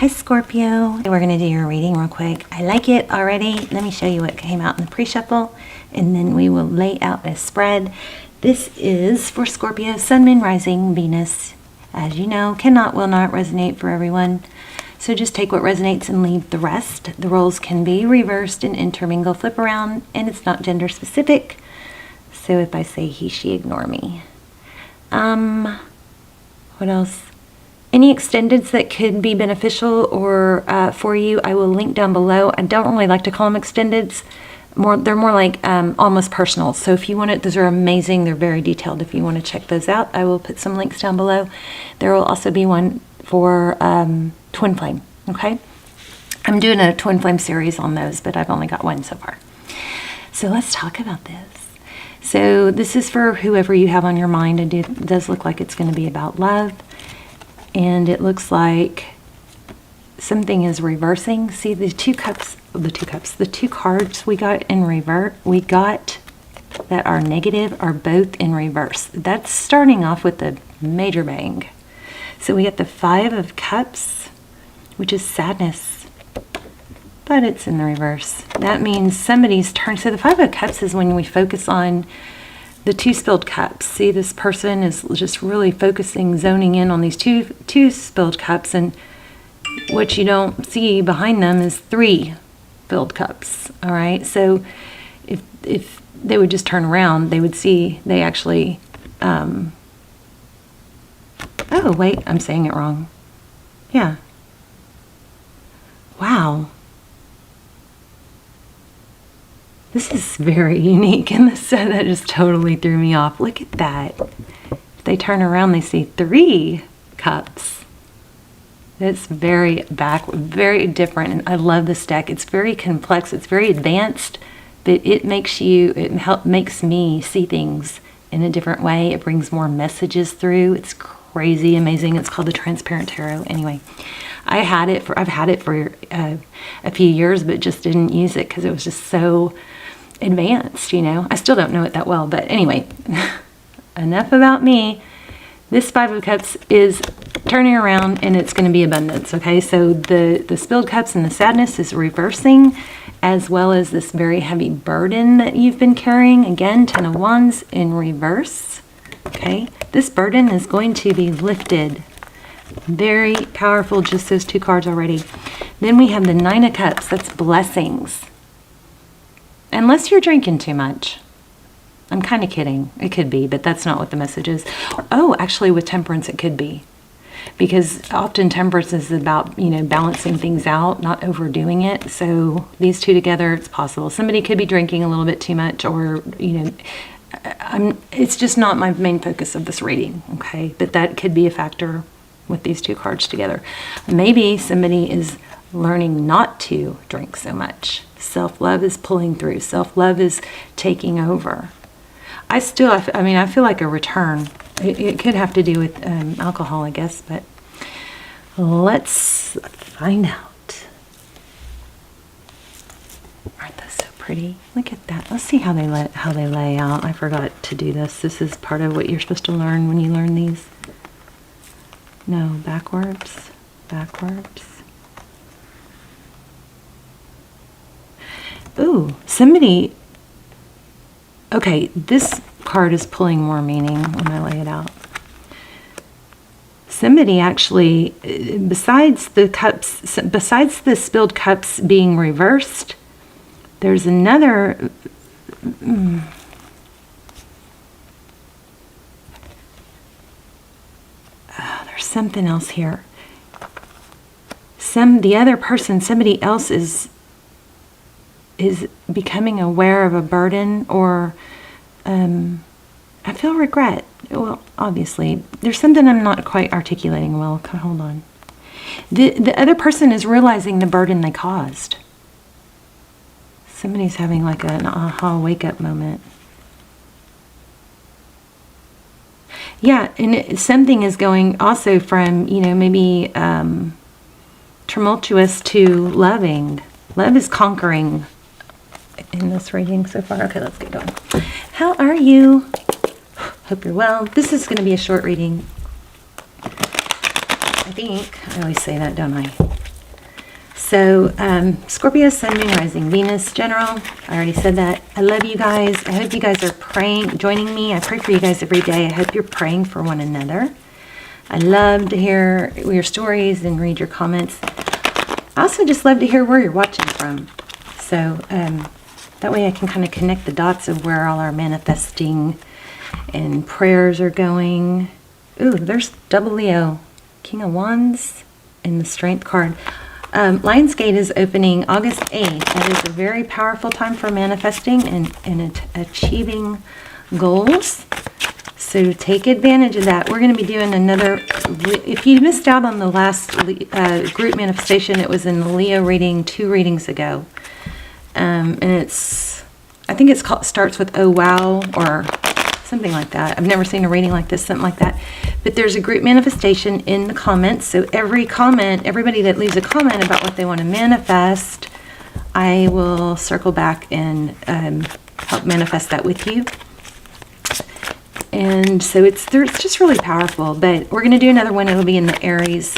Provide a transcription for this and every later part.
Hi Scorpio. We're going to do your reading real quick. I like it already. Let me show you what came out in the pre-shuffle and then we will lay out a spread. This is for Scorpio, Sun, Moon, Rising, Venus. As you know, cannot, will not resonate for everyone. So just take what resonates and leave the rest. The roles can be reversed and intermingle, flip around, and it's not gender specific. So if I say he, she, ignore me. What else? Any extendeds that could be beneficial or for you, I will link down below. I don't really like to call them extendeds. They're more like almost personal. So if you want it, those are amazing. They're very detailed. If you want to check those out, I will put some links down below. There will also be one for twin flame. Okay, I'm doing a twin flame series on those, but I've only got one so far. So let's talk about this. So this is for whoever you have on your mind. It does look like it's going to be about love. And it looks like something is reversing. See the two cards we got in revert, that are negative are both in reverse. That's starting off with a major bang. So we get the 5 of Cups, which is sadness, but it's in the reverse. That means somebody's turn. So the 5 of Cups is when we focus on the 2 spilled cups. See, this person is just really focusing, zoning in on these two spilled cups, and what you don't see behind them is 3 filled cups. All right, so if they would just turn around, they would see they actually. Oh wait, I'm saying it wrong. Yeah. Wow. This is very unique, and the set that just totally threw me off. Look at that. If they turn around, they see 3 cups. It's very different, and I love this deck. It's very complex. It's very advanced, but it makes me see things in a different way. It brings more messages through. It's crazy amazing. It's called the Transparent Tarot. Anyway, I've had it for a few years, but just didn't use it because it was just so advanced, you know. I still don't know it that well, but anyway, enough about me. This 5 of Cups is turning around, and it's going to be abundance. Okay, so the spilled cups and the sadness is reversing, as well as this very heavy burden that you've been carrying. Again, 10 of Wands in reverse. Okay, this burden is going to be lifted. Very powerful, just those 2 cards already. Then we have the 9 of Cups. That's blessings. Unless you're drinking too much. I'm kind of kidding. It could be, but that's not what the message is. Oh, actually with temperance it could be. Because often temperance is about, you know, balancing things out, not overdoing it. So these 2 together, it's possible. Somebody could be drinking a little bit too much, or, you know, it's just not my main focus of this reading, okay? But that could be a factor with these 2 cards together. Maybe somebody is learning not to drink so much. Self-love is pulling through. Self-love is taking over. I feel like a return. It could have to do with alcohol, I guess, but let's find out. Aren't those so pretty? Look at that. Let's see how they lay out. I forgot to do this. This is part of what you're supposed to learn when you learn these. No, backwards. Ooh, somebody. Okay, this card is pulling more meaning when I lay it out. Somebody actually, besides the spilled cups being reversed, there's another. There's something else here. The other person, somebody else is becoming aware of a burden, or I feel regret. Well, obviously, there's something I'm not quite articulating well. Hold on. The other person is realizing the burden they caused. Somebody's having like an aha wake-up moment. Yeah, and something is going also from, you know, maybe tumultuous to loving. Love is conquering in this reading so far. Okay, let's get going. How are you? Hope you're well. This is going to be a short reading. I think. I always say that, don't I? So, Scorpio, Sun, Moon, Rising, Venus, General. I already said that. I love you guys. I hope you guys are praying, joining me. I pray for you guys every day. I hope you're praying for one another. I love to hear your stories and read your comments. I also just love to hear where you're watching from. So, that way I can kind of connect the dots of where all our manifesting and prayers are going. Ooh, there's double Leo, King of Wands, and the Strength card. Lionsgate is opening August 8th. That is a very powerful time for manifesting and achieving goals. So take advantage of that. We're going to be doing another, if you missed out on the last group manifestation, it was in the Leo reading 2 readings ago. And it's, I think it's called, starts with oh wow, or something like that. I've never seen a reading like this, something like that. But there's a group manifestation in the comments. So every comment, everybody that leaves a comment about what they want to manifest, I will circle back and help manifest that with you. And so it's just really powerful. But we're going to do another one. It'll be in the Aries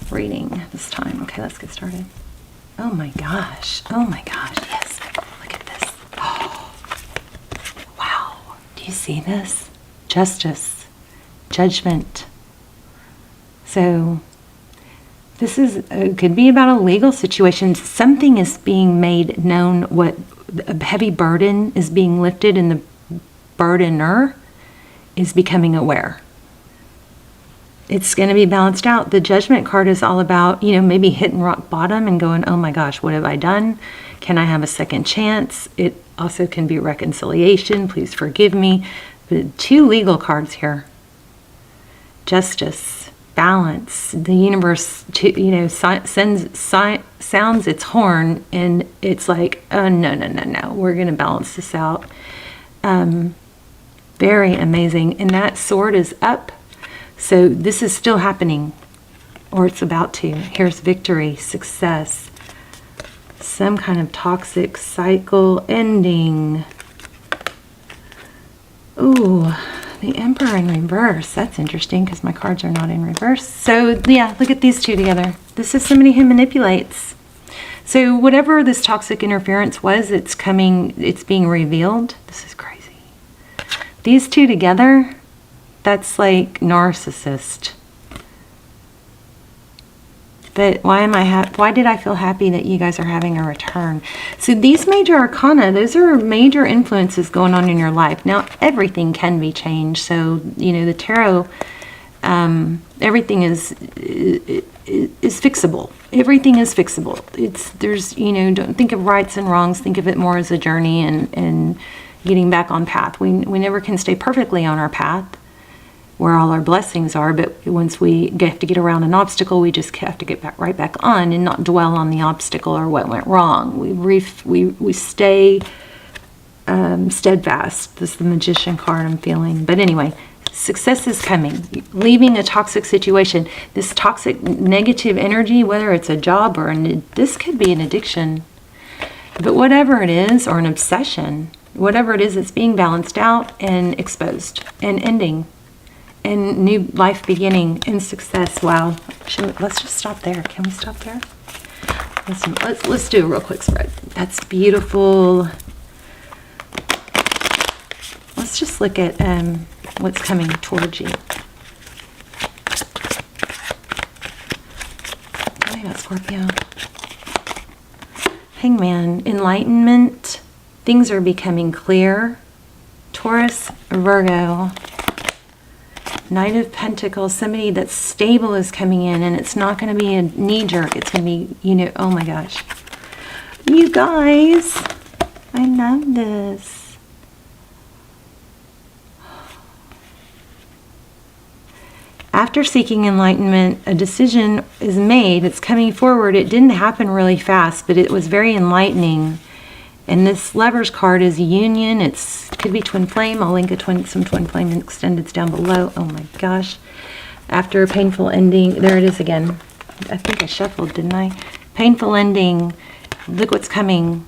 reading this time. Okay, let's get started. Oh my gosh. Oh my gosh. Yes. Look at this. Oh, wow. Do you see this? Justice. Judgment. So this is could be about a legal situation. Something is being made known. What a heavy burden is being lifted, and the burdener is becoming aware. It's going to be balanced out. The Judgment card is all about, you know, maybe hitting rock bottom and going, oh my gosh, what have I done? Can I have a second chance? It also can be reconciliation. Please forgive me. But 2 legal cards here. Justice, balance. The universe, you know, sounds its horn, and it's like, oh, no. We're going to balance this out. Very amazing. And that sword is up. So this is still happening, or it's about to. Here's victory, success, some kind of toxic cycle ending. Ooh, the Emperor in reverse. That's interesting because my cards are not in reverse. So yeah, look at these 2 together. This is somebody who manipulates. So whatever this toxic interference was, it's being revealed. This is crazy. These 2 together, that's like narcissist. But why did I feel happy that you guys are having a return? So these major arcana, those are major influences going on in your life. Now, everything can be changed. So, you know, the tarot, everything is fixable. Everything is fixable. There's, you know, don't think of rights and wrongs. Think of it more as a journey and getting back on path. We never can stay perfectly on our path where all our blessings are, but once we have to get around an obstacle, we just have to get right back on and not dwell on the obstacle or what went wrong. We stay steadfast. This is the Magician card I'm feeling. But anyway, success is coming. Leaving a toxic situation. This toxic negative energy, whether it's a job or this could be an addiction. But whatever it is, or an obsession, whatever it is, it's being balanced out and exposed and ending. And new life beginning and success. Wow. Let's just stop there. Can we stop there? Let's do a real quick spread. That's beautiful. Let's just look at what's coming towards you. Tell me about Scorpio. Hangman, enlightenment. Things are becoming clear. Taurus, Virgo. Knight of Pentacles, somebody that's stable is coming in, and it's not going to be a knee-jerk. It's going to be, you know, oh my gosh. You guys, I love this. After seeking enlightenment, a decision is made. It's coming forward. It didn't happen really fast, but it was very enlightening. And this Lovers card is union. It could be twin flame. I'll link some twin flame extendeds down below. Oh my gosh. After a painful ending, there it is again. I think I shuffled, didn't I? Painful ending. Look what's coming.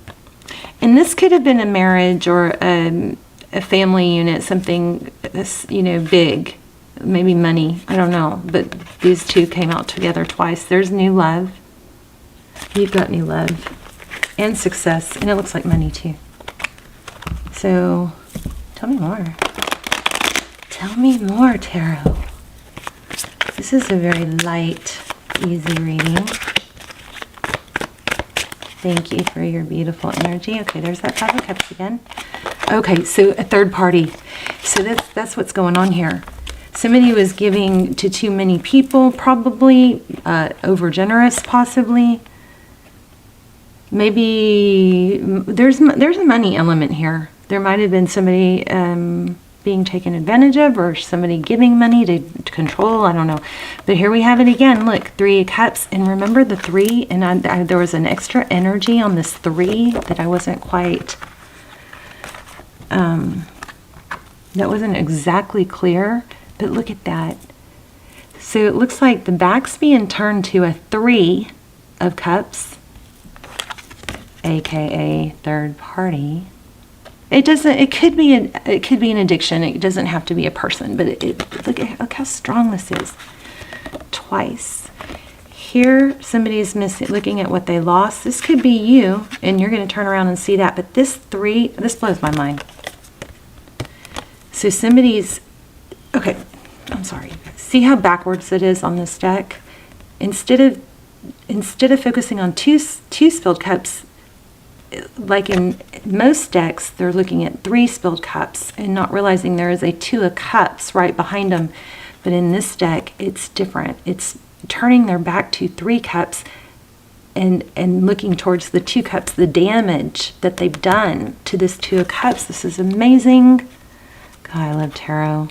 And this could have been a marriage or a family unit, something that's, you know, big. Maybe money. I don't know. But these 2 came out together twice. There's new love. You've got new love and success, and it looks like money too. So tell me more. Tell me more, Tarot. This is a very light, easy reading. Thank you for your beautiful energy. Okay, there's that Five of Cups again. Okay, so a third party. So that's what's going on here. Somebody was giving to too many people, probably over generous, possibly. Maybe there's a money element here. There might have been somebody being taken advantage of, or somebody giving money to control. I don't know. But here we have it again. Look, Three of Cups. And remember the 3? And there was an extra energy on this 3 that I wasn't quite... that wasn't exactly clear. But look at that. So it looks like the back's being turned to a 3 of Cups, aka third party. It doesn't. It could be an addiction. It doesn't have to be a person. But look how strong this is. Twice. Here, somebody's looking at what they lost. This could be you, and you're going to turn around and see that. But this 3, this blows my mind. So somebody's... Okay, I'm sorry. See how backwards it is on this deck? Instead of focusing on two spilled cups, like in most decks, they're looking at 3 spilled cups and not realizing there is a 2 of cups right behind them. But in this deck, it's different. It's turning their back to 3 cups and looking towards the 2 cups, the damage that they've done to this 2 of cups. This is amazing. God, I love tarot.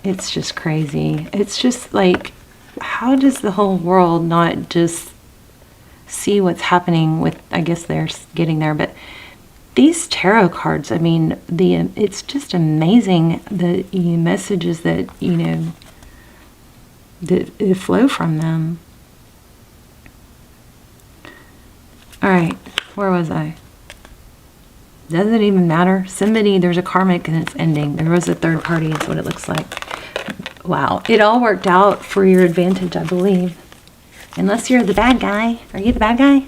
It's just crazy. It's just like, how does the whole world not just see what's happening with, I guess they're getting there, but these tarot cards, I mean, it's just amazing the messages that, that flow from them. All right, where was I? Does it even matter? There's a karmic and it's ending. There was a third party, is what it looks like. Wow, it all worked out for your advantage, I believe. Unless you're the bad guy. Are you the bad guy?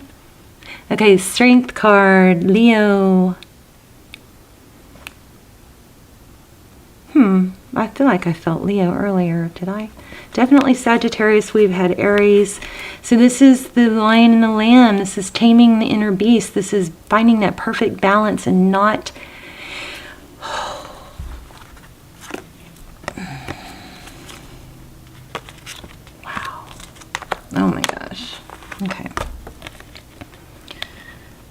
Okay, Strength card, Leo. I feel like I felt Leo earlier, did I? Definitely Sagittarius, we've had Aries. So this is the lion and the lamb. This is taming the inner beast. This is finding that perfect balance and not... Wow. Oh my gosh. Okay.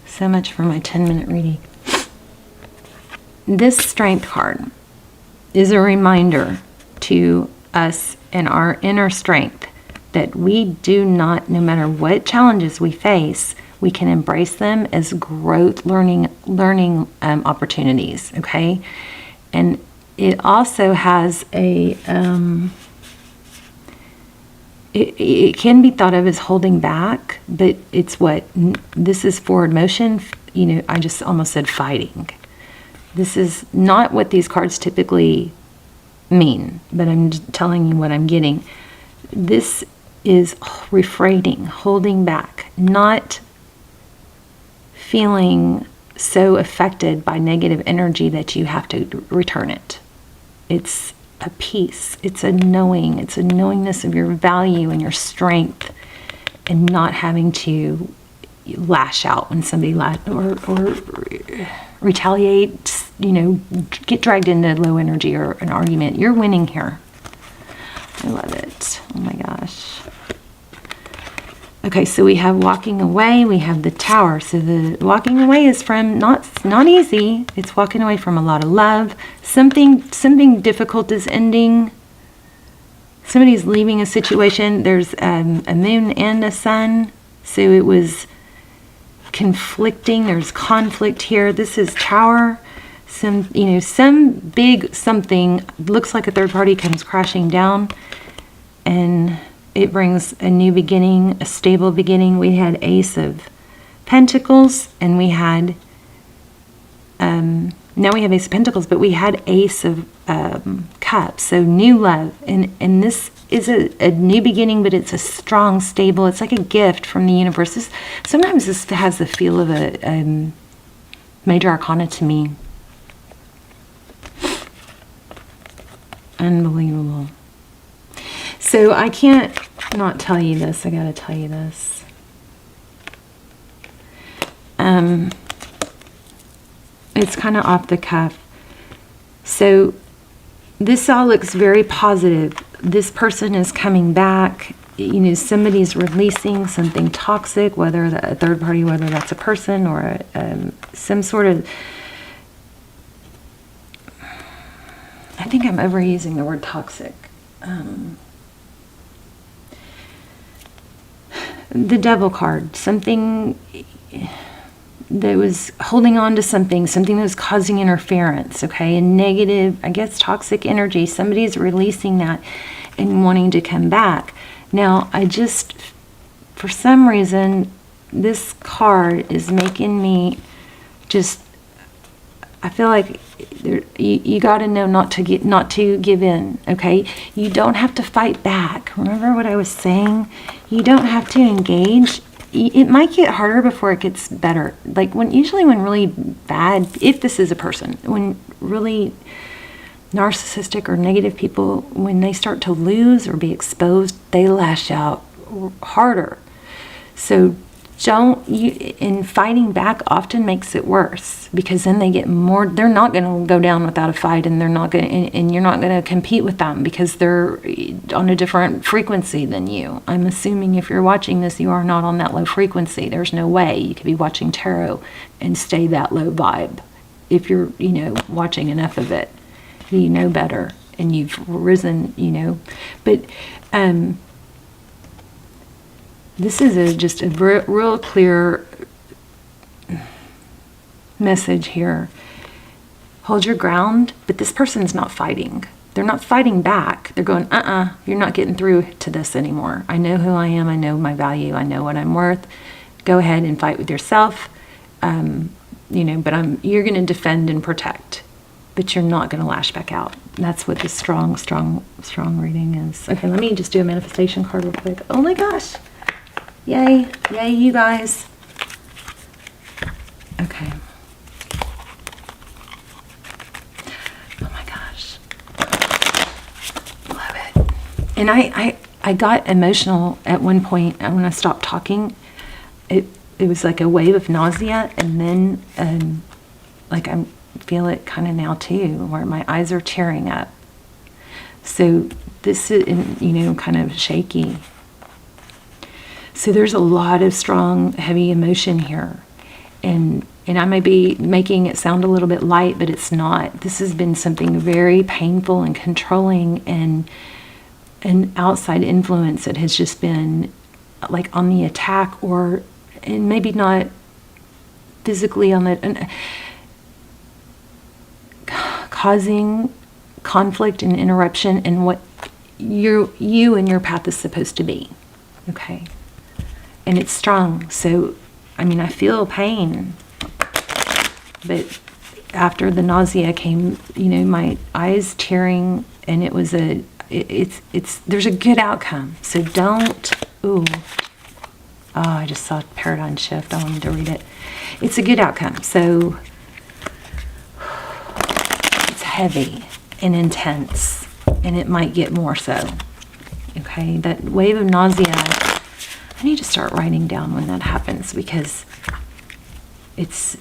So much for my 10-minute reading. This Strength card is a reminder to us and our inner strength that we do not, no matter what challenges we face, we can embrace them as growth, learning opportunities, okay? And it also has a, it can be thought of as holding back, but it's what, this is forward motion, I just almost said fighting. This is not what these cards typically mean, but I'm just telling you what I'm getting. This is refraining, holding back, not feeling so affected by negative energy that you have to return it. It's a peace. It's a knowing. It's a knowingness of your value and your strength, and not having to lash out when somebody or retaliate, get dragged into low energy or an argument. You're winning here. I love it. Oh my gosh. Okay, so we have walking away. We have the Tower. So the walking away is from not easy. It's walking away from a lot of love. Something difficult is ending. Somebody's leaving a situation. There's a moon and a sun. So it was conflicting. There's conflict here. This is Tower. Some big something looks like a third party comes crashing down, and it brings a new beginning, a stable beginning. We had Ace of Pentacles, and we had now we have Ace of Pentacles, but we had Ace of Cups. So new love, and this is a new beginning, but it's a strong, stable, it's like a gift from the universe. Sometimes this has the feel of a major arcana to me. Unbelievable. So I can't not tell you this. I gotta tell you this. It's kind of off the cuff. So this all looks very positive. This person is coming back. You know, somebody's releasing something toxic, whether a third party, whether that's a person or some sort of... I think I'm overusing the word toxic. The Devil card, something that was holding on to something that was causing interference, okay? A negative, I guess, toxic energy. Somebody's releasing that and wanting to come back. Now, for some reason, this card is making me just, I feel like you got to know not to give in, okay? You don't have to fight back. Remember what I was saying? You don't have to engage. It might get harder before it gets better. Like usually when really bad, if this is a person, when really narcissistic or negative people, when they start to lose or be exposed, they lash out harder. So in fighting back often makes it worse, because then they get more, they're not going to go down without a fight, and and you're not going to compete with them because they're on a different frequency than you. I'm assuming if you're watching this, you are not on that low frequency. There's no way you could be watching tarot and stay that low vibe. If you're, watching enough of it, you know better and you've risen, but, this is just a real clear message here. Hold your ground, but this person's not fighting. They're not fighting back. They're going, you're not getting through to this anymore. I know who I am. I know my value. I know what I'm worth. Go ahead and fight with yourself. But you're going to defend and protect, but you're not going to lash back out. That's what this strong reading is. Okay, let me just do a manifestation card real quick. Oh my gosh. Yay, you guys. Okay. Oh my gosh. Love it. And I got emotional at one point when I stopped talking. It was like a wave of nausea, and then I feel it kind of now too, where my eyes are tearing up. So this is, kind of shaky. So there's a lot of strong, heavy emotion here. And I may be making it sound a little bit light, but it's not. This has been something very painful and controlling, and an outside influence that has just been like on the attack, and maybe not physically on the, causing conflict and interruption in what you and your path is supposed to be. Okay. And it's strong. So, I feel pain. But after the nausea came, my eyes tearing, and it was there's a good outcome. So don't, I just saw paradigm shift. I wanted to read it. It's a good outcome. So it's heavy and intense, and it might get more so. Okay, that wave of nausea, I need to start writing down when that happens, because it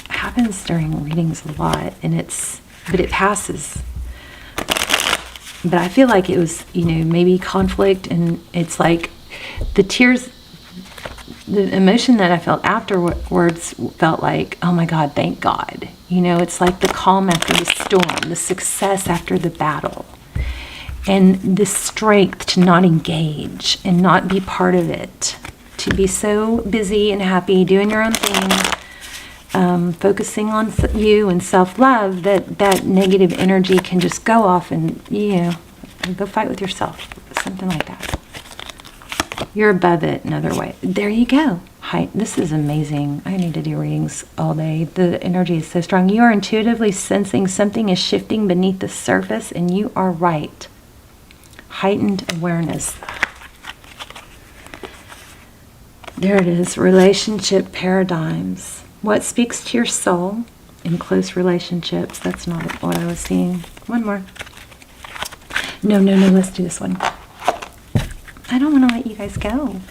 happens during readings a lot, but it passes. But I feel like it was, maybe conflict, and it's like the tears, the emotion that I felt afterwards felt like, oh my God, thank God. It's like the calm after the storm, the success after the battle. And the strength to not engage and not be part of it, to be so busy and happy doing your own thing, focusing on you and self-love, that negative energy can just go off and, go fight with yourself, something like that. You're above it another way. There you go. Hi, this is amazing. I need to do readings all day. The energy is so strong. You are intuitively sensing something is shifting beneath the surface, and you are right. heightened awareness. There it is, relationship paradigms. What speaks to your soul in close relationships? That's not what I was seeing. One more. No, let's do this one. I don't want to let you guys go.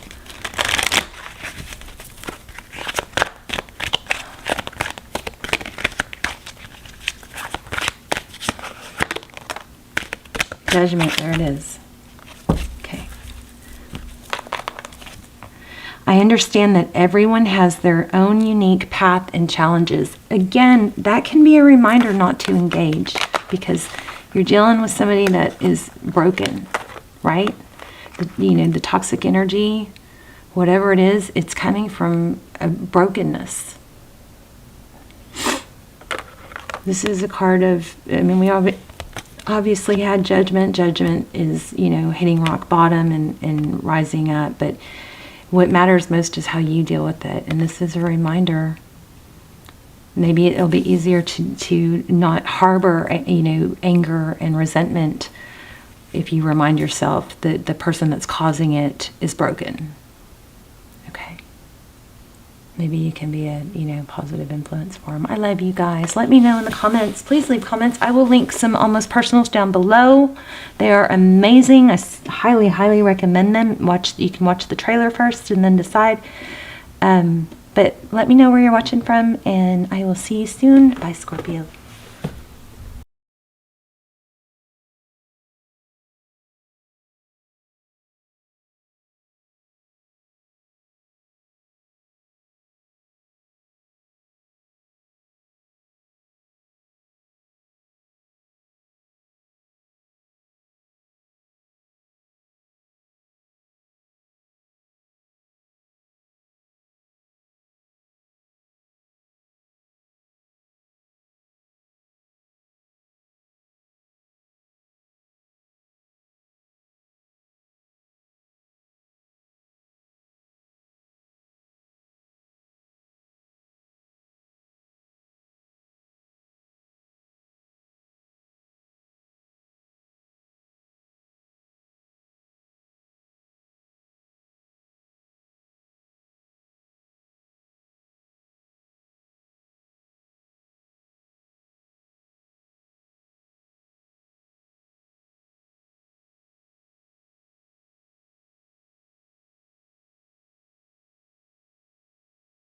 Judgment, there it is. Okay. I understand that everyone has their own unique path and challenges. Again, that can be a reminder not to engage because you're dealing with somebody that is broken, right? The toxic energy, whatever it is, it's coming from a brokenness. This is a card of, we obviously had judgment. Judgment is, hitting rock bottom and rising up. But what matters most is how you deal with it. And this is a reminder. Maybe it'll be easier to not harbor, anger and resentment if you remind yourself that the person that's causing it is broken. Okay. Maybe you can be a, positive influence for them. I love you guys. Let me know in the comments. Please leave comments. I will link some almost personals down below. They are amazing. I highly, highly recommend them. You can watch the trailer first and then decide. But let me know where you're watching from, and I will see you soon. Bye, Scorpio.